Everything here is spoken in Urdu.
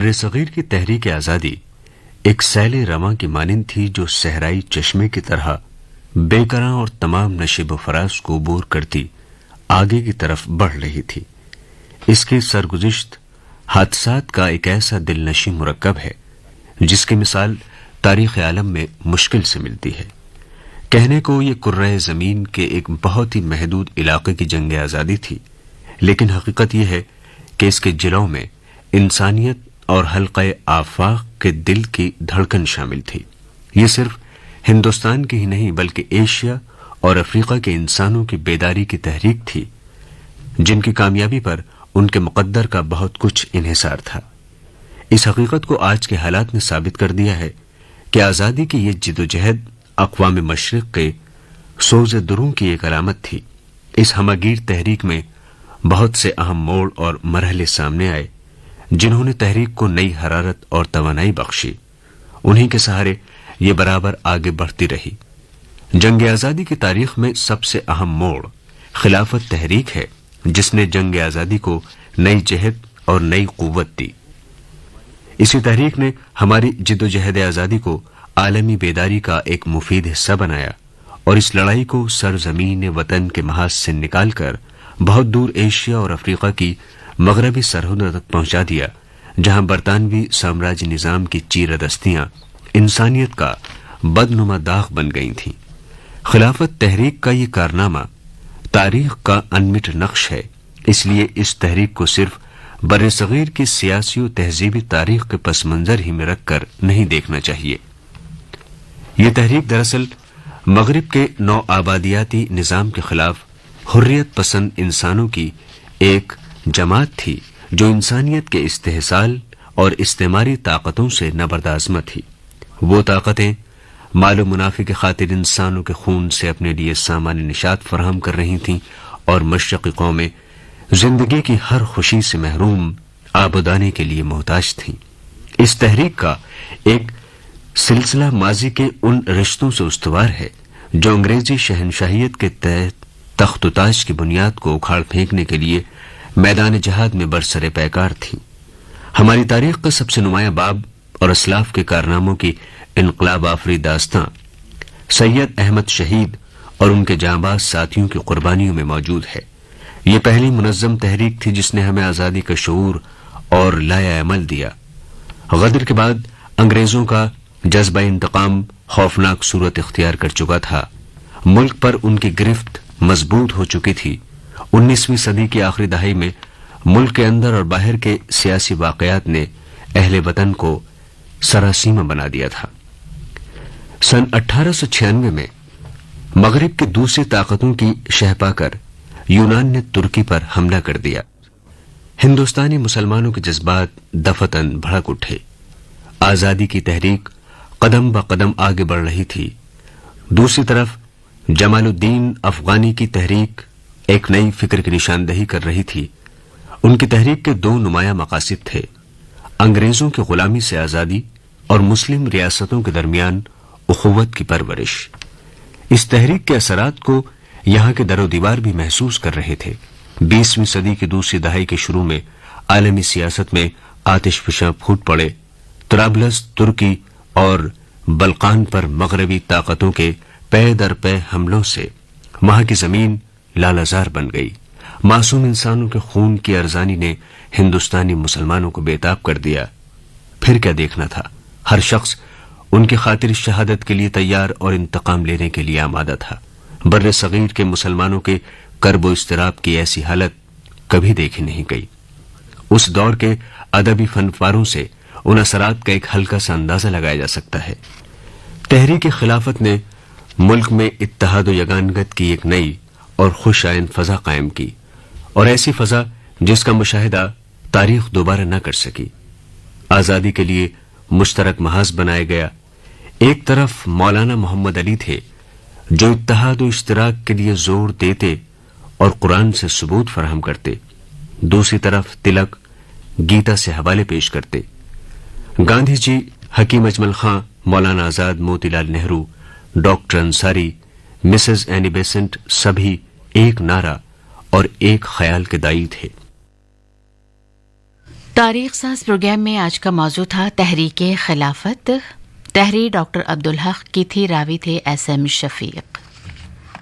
بر صغیر کی تحریک آزادی ایک سیل رواں کی مانند تھی جو صحرائی چشمے کی طرح بے کراں اور تمام نشیب و فراز کو عبور کرتی آگے کی طرف بڑھ رہی تھی. اس کی سرگزشت حادثات کا ایک ایسا دل نشیں مرکب ہے جس کی مثال تاریخ عالم میں مشکل سے ملتی ہے. کہنے کو یہ کرۂ زمین کے ایک بہت ہی محدود علاقے کی جنگ آزادی تھی، لیکن حقیقت یہ ہے کہ اس کے جلوں میں انسانیت اور حلقہ آفاق کے دل کی دھڑکن شامل تھی. یہ صرف ہندوستان کی ہی نہیں بلکہ ایشیا اور افریقہ کے انسانوں کی بیداری کی تحریک تھی، جن کی کامیابی پر ان کے مقدر کا بہت کچھ انحصار تھا. اس حقیقت کو آج کے حالات نے ثابت کر دیا ہے کہ آزادی کی یہ جدوجہد اقوام مشرق کے سوز دروں کی ایک علامت تھی. اس ہمہ گیر تحریک میں بہت سے اہم موڑ اور مرحلے سامنے آئے جنہوں نے تحریک کو نئی حرارت اور توانائی بخشی. انہی کے سہارے یہ برابر آگے بڑھتی رہی. جنگ آزادی کی تاریخ میں سب سے اہم موڑ خلافت تحریک ہے، جس نے جنگ آزادی کو نئی جہت اور نئی قوت دی. اسی تحریک نے ہماری جدوجہد آزادی کو عالمی بیداری کا ایک مفید حصہ بنایا اور اس لڑائی کو سرزمین وطن کے محاذ سے نکال کر بہت دور ایشیا اور افریقہ کی مغربی سرحدوں تک پہنچا دیا، جہاں برطانوی سامراجی نظام کی چیرہدستیاں انسانیت کا بدنما داغ بن گئی تھیں. خلافت تحریک کا یہ کارنامہ تاریخ کا انمٹ نقش ہے، اس لیے اس تحریک کو صرف بر صغیر کی سیاسی و تہذیبی تاریخ کے پس منظر ہی میں رکھ کر نہیں دیکھنا چاہیے. یہ تحریک دراصل مغرب کے نو آبادیاتی نظام کے خلاف حریت پسند انسانوں کی ایک جماعت تھی جو انسانیت کے استحصال اور استعماری طاقتوں سے نبردآزمہ تھی. وہ طاقتیں مال و منافع کی خاطر انسانوں کے خون سے اپنے لیے سامان نشات فراہم کر رہی تھیں اور مشرقی قومیں زندگی کی ہر خوشی سے محروم آبادانے کے لیے محتاج تھیں. اس تحریک کا ایک سلسلہ ماضی کے ان رشتوں سے استوار ہے جو انگریزی شہنشاہیت کے تحت تخت و تاج کی بنیاد کو اکھاڑ پھینکنے کے لیے میدان جہاد میں برسر پیکار تھی. ہماری تاریخ کا سب سے نمایاں باب اور اسلاف کے کارناموں کی انقلاب آفری داستاں سید احمد شہید اور ان کے جانباز ساتھیوں کی قربانیوں میں موجود ہے. یہ پہلی منظم تحریک تھی جس نے ہمیں آزادی کا شعور اور لائحہ عمل دیا. غدر کے بعد انگریزوں کا جذبہ انتقام خوفناک صورت اختیار کر چکا تھا. ملک پر ان کی گرفت مضبوط ہو چکی تھی. 19ویں صدی کی آخری دہائی میں ملک کے اندر اور باہر کے سیاسی واقعات نے اہل وطن کو سراسیمہ بنا دیا تھا. سن 1896 میں مغرب کی دوسری طاقتوں کی شہ پا کر یونان نے ترکی پر حملہ کر دیا. ہندوستانی مسلمانوں کے جذبات دفتن بھڑک اٹھے. آزادی کی تحریک قدم بقدم آگے بڑھ رہی تھی. دوسری طرف جمال الدین افغانی کی تحریک ایک نئی فکر کی نشاندہی کر رہی تھی. ان کی تحریک کے دو نمایاں مقاصد تھے: انگریزوں کی غلامی سے آزادی اور مسلم ریاستوں کے درمیان اخوت کی پرورش. اس تحریک کے اثرات کو یہاں کے در و دیوار بھی محسوس کر رہے تھے. 20ویں صدی کی دوسری دہائی کے شروع میں عالمی سیاست میں آتش فشاں پھوٹ پڑے. طرابلس، ترکی اور بلقان پر مغربی طاقتوں کے پے در پے حملوں سے وہاں کی زمین لالہزار بن گئی. معصوم انسانوں کے خون کی ارزانی نے ہندوستانی مسلمانوں کو بےتاب کر دیا. پھر کیا دیکھنا تھا؟ ہر شخص ان کی خاطر شہادت کے لیے تیار اور انتقام لینے کے لیے آمادہ تھا. بر صغیر کے مسلمانوں کے کرب و اضطراب کی ایسی حالت کبھی دیکھی نہیں گئی. اس دور کے ادبی فنکاروں سے ان اثرات کا ایک ہلکا سا اندازہ لگایا جا سکتا ہے. تحریک خلافت نے ملک میں اتحاد و یگانگت کی ایک نئی اور خوش آئند فضا قائم کی، اور ایسی فضا جس کا مشاہدہ تاریخ دوبارہ نہ کر سکی. آزادی کے لیے مشترک محاذ بنایا گیا. ایک طرف مولانا محمد علی تھے جو اتحاد و اشتراک کے لیے زور دیتے اور قرآن سے ثبوت فراہم کرتے. دوسری طرف تلک گیتا سے حوالے پیش کرتے. گاندھی جی، حکیم اجمل خاں، مولانا Azad, Motilal Nehru, doctor Ansari, Mrs Annie Besant سبھی ایک نعرہ اور ایک خیال کے دائی تھے. تاریخ ساز پروگرام میں آج کا موضوع تھا تحریک خلافت. تحریر ڈاکٹر عبدالحق کی تھی، راوی تھے ایس ایم شفیق.